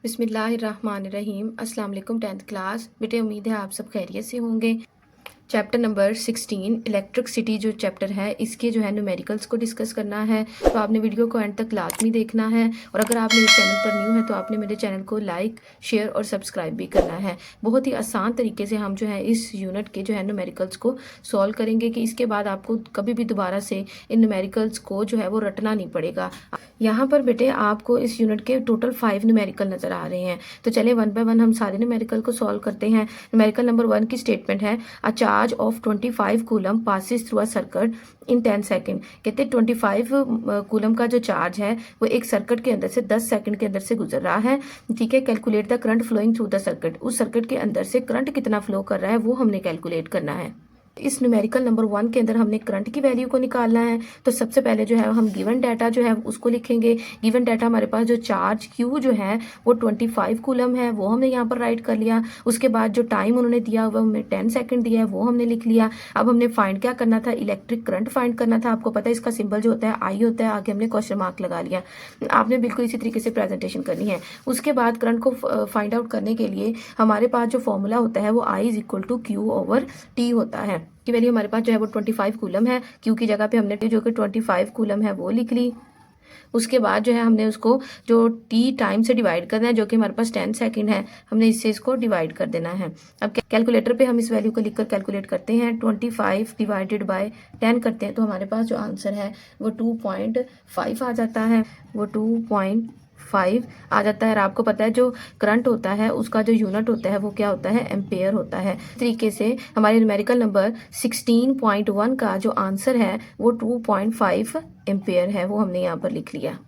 बिस्मिल्लाहिर्रहमानिर्रहीम। अस्सलाम वालेकुम 10th क्लास। बेटे उम्मीद है आप सब खैरियत से होंगे। चैप्टर नंबर 16 इलेक्ट्रिसिटी जो चैप्टर है इसके जो है न्यूमेरिकल्स को डिस्कस करना है। तो आपने वीडियो को एंड तक लाजमी देखना है और अगर आप मेरे चैनल पर न्यू है तो आपने मेरे चैनल को लाइक शेयर और सब्सक्राइब भी करना है। बहुत ही आसान तरीके से हम जो है इस यूनिट के जो है न्यूमेरिकल्स को सॉल्व करेंगे कि इसके बाद आपको कभी भी दोबारा से इन न्यूमेरिकल्स को जो है वो रटना नहीं पड़ेगा। यहाँ पर बेटे आपको इस यूनिट के टोटल 5 न्यूमेरिकल नज़र आ रहे हैं। तो चले वन बाय वन हम सारे न्यूमेरिकल को सॉल्व करते हैं। न्यूमेरिकल नंबर 1 की स्टेटमेंट है a charge of 25 coulomb passes through a circuit in 10 second. कहते हैं 25 कूलम का जो चार्ज है वो एक सर्किट के अंदर से 10 सेकंड के अंदर से गुजर रहा है। ठीक है, calculate the current flowing through the circuit. उस सर्किट के अंदर से करंट कितना फ्लो कर रहा है वो हमने कैलकुलेट करना है। इस न्यूमेरिकल नंबर 1 के अंदर हमने करंट की वैल्यू को निकालना है। तो सबसे पहले जो है हम गिवन डाटा जो है उसको लिखेंगे। गिवन डाटा हमारे पास जो चार्ज क्यू जो है वो 25 कूलम है वो हमने यहाँ पर राइट कर लिया। उसके बाद जो टाइम उन्होंने दिया हुआ हमें 10 सेकंड दिया है वो हमने लिख लिया। अब हमने फाइंड क्या करना था, इलेक्ट्रिक करंट फाइंड करना था। आपको पता है इसका सिंबल जो होता है आई होता है, आगे हमने क्वेश्चन मार्क लगा लिया। आपने बिल्कुल इसी तरीके से प्रेजेंटेशन करनी है। उसके बाद करंट को फाइंड आउट करने के लिए हमारे पास जो फॉर्मूला होता है वो I is equal to Q over T होता है। की वैल्यू हमारे पास जो है वो 25 कूलम है। क्यू की जगह पे हमने जो कि 25 कूलम है वो लिख ली। उसके बाद जो है हमने उसको जो टी टाइम से डिवाइड करना है जो कि हमारे पास 10 सेकंड है, हमने इससे इसको डिवाइड कर देना है। अब कैलकुलेटर पे हम इस वैल्यू को लिखकर कैलकुलेट करते हैं। 25 डिवाइडेड बाय 10 करते हैं तो हमारे पास जो आंसर है वो 2.5 आ जाता है। वो 2.5 आ जाता है। और आपको पता है जो करंट होता है उसका जो यूनिट होता है वो क्या होता है, एम्पेयर होता है। इस तरीके से हमारे न्यूमेरिकल नंबर 16.1 का जो आंसर है वो 2.5 एम्पेयर है, वो हमने यहाँ पर लिख लिया।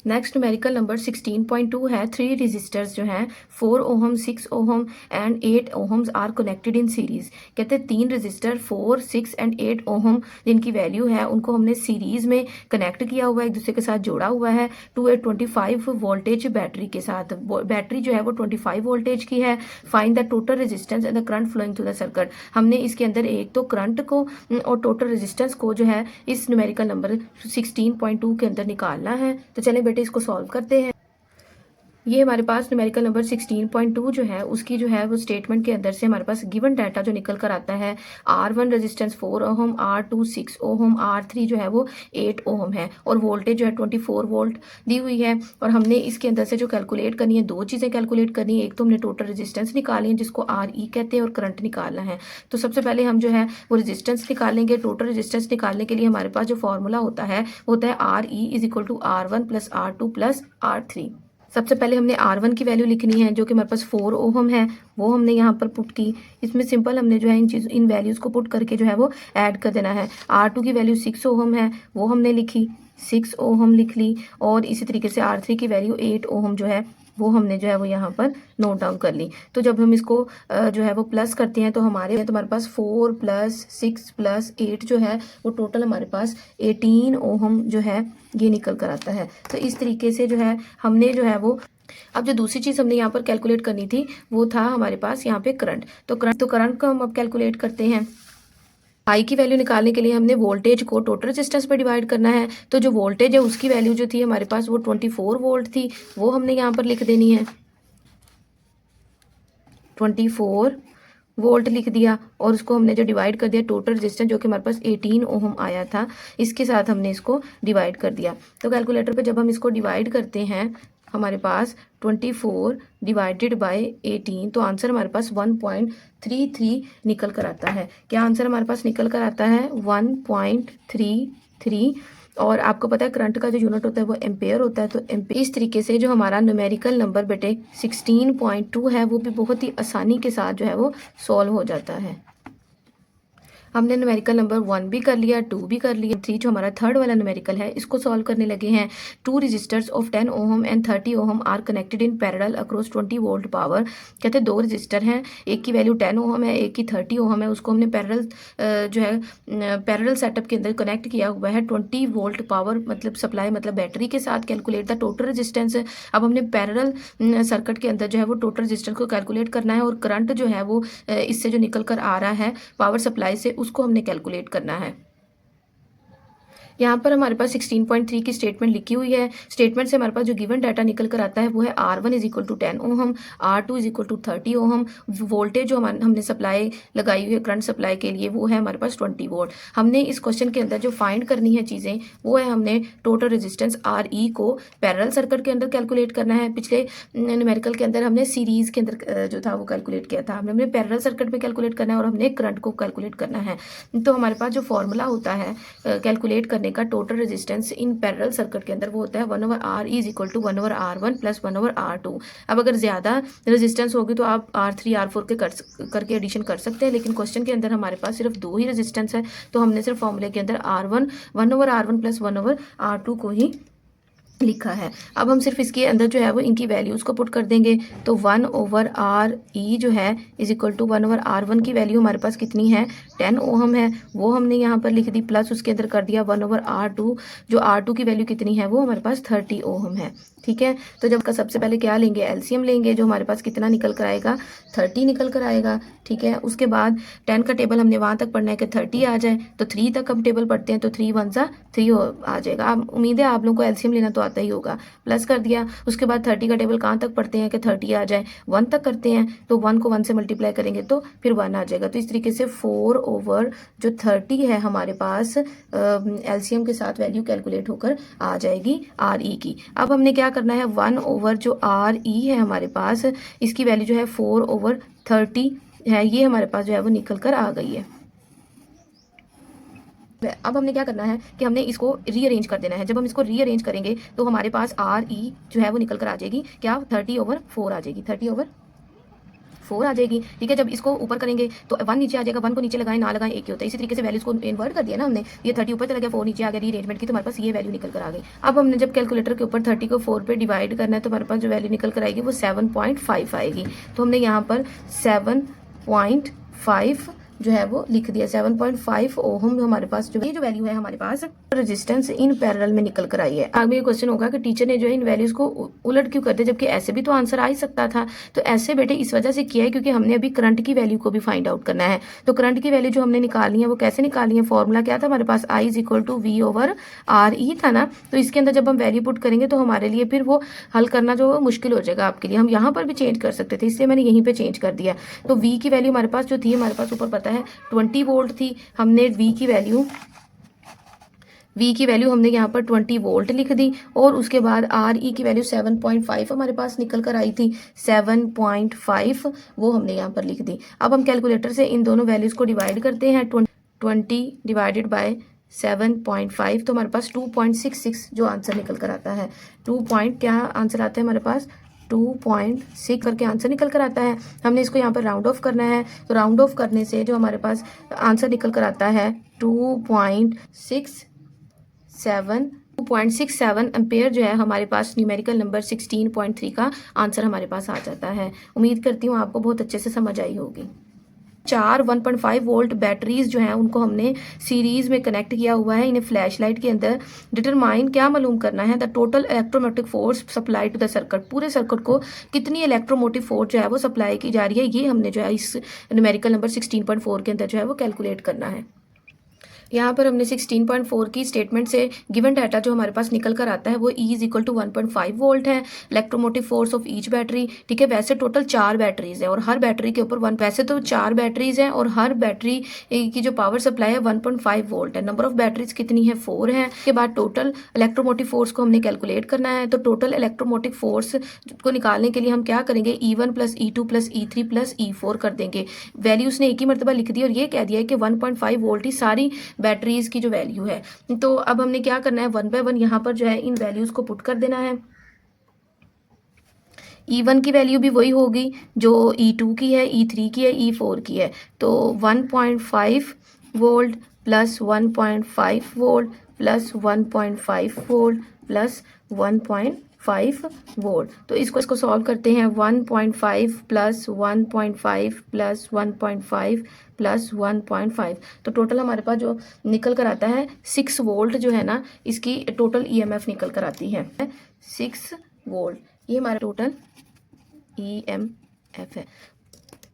नेक्स्ट न्यूमेरिकल नंबर 16.2 है। 3 रजिस्टर्स जो हैं 4 ohm 6 ohm and 8 ohms are connected in series. कहते हैं 3 रजिस्टर 4 6 एंड 8 ओहम जिनकी वैल्यू है उनको हमने सीरीज में कनेक्ट किया हुआ है, एक दूसरे के साथ जोड़ा हुआ है टू ए 25 वोल्टेज बैटरी के साथ। बैटरी जो है वो 25 वोल्टेज की है। Find the total resistance and the current flowing through the circuit. हमने इसके अंदर एक तो करंट को और टोटल रेजिस्टेंस को जो है इस न्यूमेरिकल नंबर 16.2 के अंदर निकालना है। तो चलें बेटे इसको सॉल्व करते हैं। ये हमारे पास न्यूमेरिकल नंबर 16.2 जो है उसकी जो है वो स्टेटमेंट के अंदर से हमारे पास गिवन डाटा जो निकल कर आता है R1 resistance 4 ohm, R2 6 ohm, R3 जो है वो 8 ओहम है और वोल्टेज जो है 24 वोल्ट दी हुई है। और हमने इसके अंदर से जो कैलकुलेट करनी है, दो चीज़ें कैलकुलेट करनी है। एक तो हमने टोटल रेजिस्टेंस निकाली है जिसको RE कहते हैं और करंट निकालना है। तो सबसे पहले हम जो है वो रेजिस्टेंस निकालेंगे। टोटल रेजिस्टेंस निकालने के लिए हमारे पास जो फॉर्मूला होता है वो होता है RE is equal to R1 plus R2 plus R3। सबसे पहले हमने R1 की वैल्यू लिखनी है जो कि हमारे पास 4 ओहम है, वो हमने यहाँ पर पुट की। इसमें सिंपल हमने जो है इन वैल्यूज़ को पुट करके जो है वो ऐड कर देना है। R2 की वैल्यू 6 ओहम है वो हमने लिखी, 6 ओहम लिख ली। और इसी तरीके से R3 की वैल्यू 8 ओहम जो है वो हमने जो है वो यहाँ पर नोट डाउन कर ली। तो जब हम इसको जो है वो प्लस करते हैं तो हमारे पास 4 प्लस 6 प्लस 8 जो है वो टोटल हमारे पास 18 ओहम जो है ये निकल कर आता है। तो इस तरीके से जो है हमने जो है वो अब जो दूसरी चीज़ हमने यहाँ पर कैलकुलेट करनी थी वो था हमारे पास यहाँ पे करंट। तो करंट को हम अब कैलकुलेट करते हैं। आई की वैल्यू निकालने के लिए हमने वोल्टेज को टोटल रेजिस्टेंस पर डिवाइड करना है। तो जो वोल्टेज है उसकी वैल्यू जो थी हमारे पास वो 24 वोल्ट थी, वो हमने यहाँ पर लिख देनी है। 24 वोल्ट लिख दिया और उसको हमने जो डिवाइड कर दिया टोटल रेजिस्टेंस जो कि हमारे पास 18 ओहम आया था, इसके साथ हमने इसको डिवाइड कर दिया। तो कैलकुलेटर पे जब हम इसको डिवाइड करते हैं हमारे पास 24 डिवाइडेड बाय 18 तो आंसर हमारे पास 1.33 निकल कर आता है। क्या आंसर हमारे पास निकल कर आता है 1.33। और आपको पता है करंट का जो यूनिट होता है वो एम्पेयर होता है। तो एम्पेयर इस तरीके से जो हमारा न्यूमेरिकल नंबर बेटे 16.2 है वो भी बहुत ही आसानी के साथ जो है वो सॉल्व हो जाता है। हमने न्यूमेरिकल नंबर 1 भी कर लिया, 2 भी कर लिया। 3 जो हमारा थर्ड वाला न्यूमेरिकल है इसको सॉल्व करने लगे हैं। 2 resistors of 10 ohm and 30 ohm are connected in parallel across 20 volt power. कहते हैं 2 रजिस्टर हैं, एक की वैल्यू 10 ओहम है, एक की 30 ओहम है। उसको हमने पैरेलल जो है पैरेलल सेटअप के अंदर कनेक्ट किया हुआ है 20 वोल्ट पावर मतलब सप्लाई मतलब बैटरी के साथ। Calculate the total resistance. अब हमने पैरेलल सर्किट के अंदर जो है वो टोटल रेजिस्टेंस को कैलकुलेट करना है और करंट जो है वो इससे जो निकल कर आ रहा है पावर सप्लाई से उसको हमने कैलकुलेट करना है। यहाँ पर हमारे पास 16.3 की स्टेटमेंट लिखी हुई है। स्टेटमेंट से हमारे पास जो गिवन डाटा निकल कर आता है वो है R1 is equal to 10 ohm, R2 is equal to 30 ohm. Voltage जो हमने सप्लाई लगाई हुई है करंट सप्लाई के लिए वो है हमारे पास 20 वोल्ट। हमने इस क्वेश्चन के अंदर जो फाइंड करनी है चीज़ें वो है हमने टोटल रेजिस्टेंस RE को पैरेलल सर्किट के अंदर कैलकुलेट करना है। पिछले न्यूमेरिकल के अंदर हमने सीरीज़ के अंदर जो था वो कैलकुलेट किया था, हमने पैरेलल सर्किट में कैलकुलेट करना है और हमने करंट को कैलकुलेट करना है। तो हमारे पास जो फॉर्मूला होता है कैलकुलेट करने का total resistance in parallel circuit के अंदर वो होता है 1/R is equal to 1/R1 plus 1/R2। अब अगर ज़्यादा रेजिस्टेंस होगी तो आप R3 R4 के करके एडिशन कर सकते हैं, लेकिन क्वेश्चन के अंदर हमारे पास सिर्फ 2 ही रेजिस्टेंस है तो हमने सिर्फ फॉर्मूले के अंदर R1 1/R1 प्लस 1/R2 को ही लिखा है। अब हम सिर्फ इसके अंदर जो है वो इनकी वैल्यूज़ को पुट कर देंगे। तो 1/RE जो है इज इक्वल टू 1/R1 की वैल्यू हमारे पास कितनी है 10 ओहम है, वो हमने यहाँ पर लिख दी, प्लस उसके अंदर कर दिया 1/R2, जो R2 की वैल्यू कितनी है वो हमारे पास 30 ओहम है। ठीक है, तो जब का सबसे पहले क्या लेंगे एलसीएम लेंगे, जो हमारे पास कितना निकल कर आएगा 30 निकल कर आएगा। ठीक है, उसके बाद 10 का टेबल हमने वहाँ तक पढ़ना है कि 30 आ जाए, तो 3 तक हम टेबल पढ़ते हैं तो 3 1 सा 3 आ जाएगा। अब उम्मीद है आप लोगों को एलसीएम लेना तो आता ही होगा, प्लस कर दिया। उसके बाद 30 का टेबल कहाँ तक पढ़ते हैं कि 30 आ जाए, 1 तक करते हैं तो 1 को 1 से मल्टीप्लाई करेंगे तो फिर 1 आ जाएगा। तो इस तरीके से 4 जो 30 है हमारे पास एलसीएम के साथ वैल्यू कैलकुलेट होकर आ जाएगी RE की। अब हमने क्या करना है 1 जो RE है हमारे पास, इसकी वैल्यू जो है 4/30 है, ये हमारे पास जो है वो निकल कर आ गई है। अब हमने क्या करना है कि हमने इसको रीअरेंज कर देना है। जब हम इसको रीअरेंज करेंगे तो हमारे पास RE जो है वो निकल कर आ जाएगी क्या 30/4 आ जाएगी, 30/4 आ जाएगी। ठीक है, जब इसको ऊपर करेंगे तो 1 नीचे आ जाएगा, 1 को नीचे लगाएं ना लगाएं एक ही होता है। इसी तरीके से वैल्यूज को इन्वर्ट कर दिया ना हमने, ये 30 ऊपर चला गया 4 नीचे आ गया रीअरेंजमेंट की, तो हमारे पास ये वैल्यू निकल कर आ गई। अब हमने जब कैलकुलेटर के ऊपर 30 को 4 पे डिवाइड करना है तो हमारे पास जो वैल्यू निकल कर आएगी वो 7.5 आएगी। तो हमने यहाँ पर 7.5 जो है वो लिख दिया, 7.5 ओहम हमारे पास जो ये जो वैल्यू है हमारे पास रेजिस्टेंस इन पैरेलल में निकल कर आई है। आगे ये क्वेश्चन होगा कि टीचर ने जो है इन वैल्यूज को उलट क्यों कर दिया, जबकि ऐसे भी तो आंसर आ ही सकता था। तो ऐसे बेटे इस वजह से किया है क्योंकि हमने अभी करंट की वैल्यू को भी फाइंड आउट करना है। तो करंट की वैल्यू जो हमने निकालनी है वो कैसे निकालनी है, फॉर्मूला क्या था हमारे पास I is equal to V/RE था ना। तो इसके अंदर जब हम वैल्यू पुट करेंगे तो हमारे लिए फिर वो हल करना जो मुश्किल हो जाएगा आपके लिए। हम यहाँ पर भी चेंज कर सकते थे, इसलिए मैंने यहीं पर चेंज कर दिया। तो V की वैल्यू हमारे पास जो थी, हमारे पास ऊपर पता है 20 वोल्ट थी, हमने V की वैल्यू हमने यहाँ पर 20 वोल्ट लिख दी और उसके बाद RE की वैल्यू 7.5 हमारे पास निकल कर आई थी, 7.5 वो हमने यहाँ पर लिख दी। अब हम कैलकुलेटर से इन दोनों वैल्यूज़ को डिवाइड करते हैं, 20 डिवाइडेड बाय 7.5 तो हमारे पास 2.66 जो आंसर निकल कर आता है। क्या आंसर आता है हमारे पास 2.6 करके आंसर निकल कर आता है। हमने इसको यहाँ पर राउंड ऑफ करना है, तो राउंड ऑफ करने से जो हमारे पास आंसर निकल कर आता है 2.67 एम्पेयर जो है हमारे पास न्यूमेरिकल नंबर 16.3 का आंसर हमारे पास आ जाता है। उम्मीद करती हूँ आपको बहुत अच्छे से समझ आई होगी। 4 1.5 वोल्ट बैटरीज जो हैं उनको हमने सीरीज में कनेक्ट किया हुआ है, इन्हें फ्लैश लाइट के अंदर डिटरमाइन क्या मालूम करना है, the total electromotive force supply to the circuit, पूरे सर्किट को कितनी इलेक्ट्रोमोटिव फोर्स जो है वो सप्लाई की जा रही है, ये हमने जो है इस न्यूमेरिकल नंबर 16.4 के अंदर जो है वो कैलकुलेट करना है। यहाँ पर हमने 16.4 की स्टेटमेंट से गिवन डाटा जो हमारे पास निकल कर आता है वो E is equal to 1.5 volt है, electromotive force of each battery. ठीक है, वैसे टोटल 4 बैटरीज है और हर बैटरी के ऊपर वैसे तो 4 बैटरीज हैं और हर बैटरी की जो पावर सप्लाई है 1.5 वोल्ट है। नंबर ऑफ बैटरीज कितनी है 4 है। के बाद टोटल इलेक्ट्रोमोटिव फोर्स को हमने कैलकुलेट करना है, तो टोटल इलेक्ट्रोमोटिव फोर्स को निकालने के लिए हम क्या करेंगे E1 plus E2 plus E3 plus E4 कर देंगे। वैल्यू उसने एक ही मरतबा लिख दी और ये कह दिया है कि 1.5 वोल्ट ही सारी बैटरीज की जो वैल्यू है। तो अब हमने क्या करना है 1 बाय 1 यहाँ पर जो है इन वैल्यूज को पुट कर देना है। E1 की वैल्यू भी वही होगी जो E2 की है, E3 की है, E4 की है। तो 1.5 volt plus 1.5 volt plus 1.5 volt plus 1.5 volt. तो इसको सॉल्व करते हैं, 1.5 प्लस 1.5 प्लस 1.5 प्लस 1.5, तो टोटल हमारे पास जो निकल कर आता है 6 वोल्ट जो है ना, इसकी टोटल EMF निकल कर आती है 6 वोल्ट। ये हमारा टोटल EMF है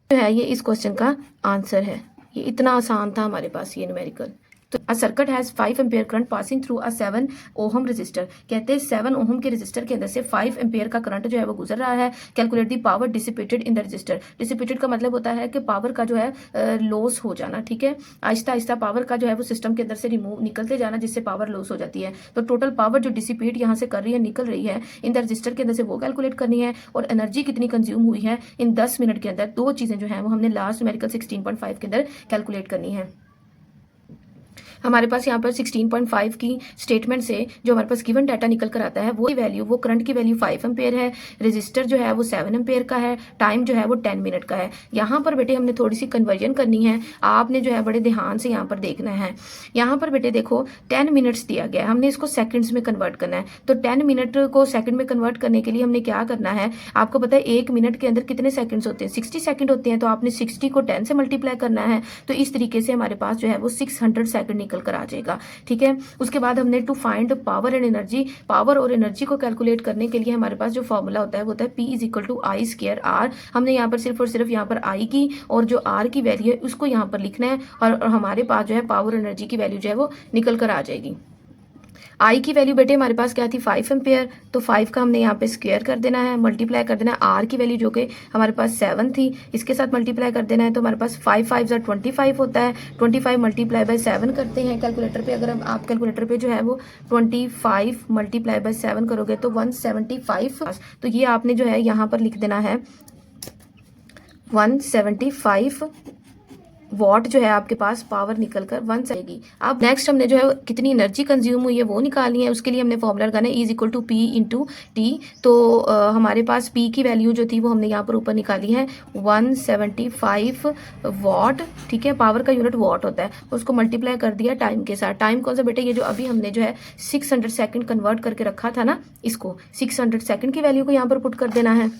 जो है, ये इस क्वेश्चन का आंसर है। ये इतना आसान था हमारे पास ये न्यूमेरिकल। तो a circuit has 5 ampere current passing through a 7 ohm register. कहते हैं 7 ओहम के रजिस्टर के अंदर से 5 एम्पेयर का करंट जो है वो गुजर रहा है। Calculate the power dissipated in the register. Dissipated का मतलब होता है कि पावर का जो है लॉस हो जाना, ठीक है, आहिस्ता आहिस्ता पावर का जो है वो सिस्टम के अंदर से रिमूव निकलते जाना, जिससे पावर लॉस हो जाती है। तो टोटल पावर जो डिसिपेट यहाँ से कर रही है, निकल रही है इन द रजिस्टर के अंदर से, वो कैलकुलेट करनी है। और एनर्जी कितनी कंज्यूम हुई है इन 10 मिनट के अंदर, दो चीज़ें जो हैं वो हमने लास्ट न्यूमेरिकल 16.5 के अंदर कैलकुलेट करनी है। हमारे पास यहाँ पर 16.5 की स्टेटमेंट से जो हमारे पास गिवन डाटा निकल कर आता है वो वैल्यू, वो करंट की वैल्यू 5 एम्पेयर है, रजिस्टर जो है वो 7 एम्पेयर का है, टाइम जो है वो 10 मिनट का है। यहाँ पर बेटे हमने थोड़ी सी कन्वर्जन करनी है, आपने जो है बड़े ध्यान से यहाँ पर देखना है। यहाँ पर बेटे देखो 10 मिनट्स दिया गया है, हमने इसको सेकेंड्स में कन्वर्ट करना है। तो 10 मिनट को सेकेंड में कन्वर्ट करने के लिए हमने क्या करना है, आपको पता है 1 मिनट के अंदर कितने सेकेंड्स होते हैं, 60 सेकेंड होते हैं। तो आपने 60 को 10 से मल्टीप्लाई करना है। तो इस तरीके से हमारे पास जो है वो 600 सेकेंड निकल कर आ जाएगा, ठीक है। उसके बाद हमने to find power and energy, power और एनर्जी को कैलकुलेट करने के लिए हमारे पास जो फॉर्मूला होता है वो होता है P is equal to I square R. हमने यहाँ पर सिर्फ और सिर्फ यहाँ पर आई की और जो आर की वैल्यू है उसको यहाँ पर लिखना है, और हमारे पास जो है पावर एनर्जी की वैल्यू जो है वो निकल कर आ जाएगी। आई की वैल्यू बेटे हमारे पास क्या थी, 5 एम्पेयर, तो 5 का हमने यहाँ पे स्क्वायर कर देना है, मल्टीप्लाई कर देना है। आर की वैल्यू जो कि हमारे पास 7 थी, इसके साथ मल्टीप्लाई कर देना है। तो हमारे पास 5 5 25 होता है, 25 मल्टीप्लाई बाय 7 करते हैं कैलकुलेटर पे। अगर आप कैलकुलेटर पे जो है वो 25 मल्टीप्लाई बाय 7 करोगे तो 175। तो ये आपने जो है यहाँ पर लिख देना है 175 वॉट जो है आपके पास पावर निकल कर 1 जाएगी। अब नेक्स्ट हमने जो है कितनी एनर्जी कंज्यूम हुई है वो निकालनी है। उसके लिए हमने फॉर्मूला लगाना है is equal to P into T. तो हमारे पास पी की वैल्यू जो थी वो हमने यहाँ पर ऊपर निकाली है 175 वॉट, ठीक है। पावर का यूनिट वॉट होता है, उसको मल्टीप्लाई कर दिया टाइम के साथ। टाइम कौन सा बेटे, ये जो अभी हमने जो है 600 सेकेंड कन्वर्ट करके रखा था ना, इसको 600 सेकेंड की वैल्यू को यहाँ पर पुट कर देना है।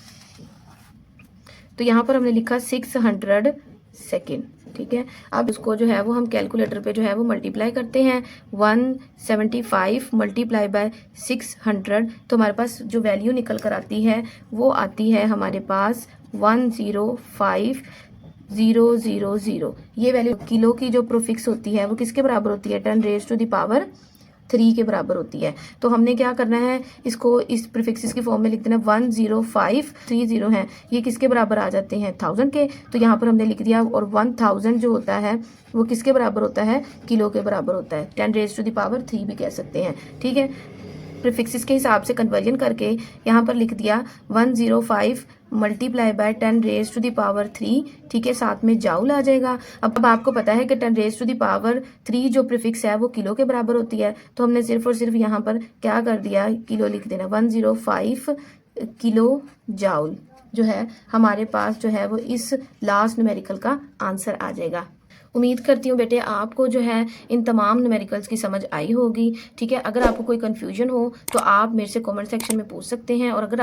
तो यहाँ पर हमने लिखा 600 सेकेंड, ठीक है। अब उसको जो है वो हम कैलकुलेटर पे जो है वो मल्टीप्लाई करते हैं, 175 मल्टीप्लाई बाय 600। तो हमारे पास जो वैल्यू निकल कर आती है वो आती है हमारे पास 105,000। ये वैल्यू किलो की जो प्रीफिक्स होती है वो किसके बराबर होती है, 10 रेज़ टू द पावर 3 के बराबर होती है। तो हमने क्या करना है, इसको इस प्रीफिक्सेस की फॉर्म में लिख देना। 10530 है, ये किसके बराबर आ जाते हैं, 1000 के। तो यहाँ पर हमने लिख दिया। और 1000 जो होता है वो किसके बराबर होता है, किलो के बराबर होता है, 10 रेज़ टू द पावर 3 भी कह सकते हैं, ठीक है। प्रीफिक्सेस के हिसाब से कन्वर्जन करके यहाँ पर लिख दिया 105 multiply by 10 raise to the power 3, ठीक है, साथ में जाउल आ जाएगा। अब आपको पता है कि 10 रेज़ टू द पावर 3 जो प्रीफिक्स है वो किलो के बराबर होती है। तो हमने सिर्फ और सिर्फ यहाँ पर क्या कर दिया, किलो लिख देना। 105 किलो जाउल जो है हमारे पास जो है वो इस लास्ट न्यूमेरिकल का आंसर आ जाएगा। उम्मीद करती हूँ बेटे आपको जो है इन तमाम न्यूमेरिकल्स की समझ आई होगी, ठीक है। अगर आपको कोई कन्फ्यूजन हो तो आप मेरे से कमेंट सेक्शन में पूछ सकते हैं, और अगर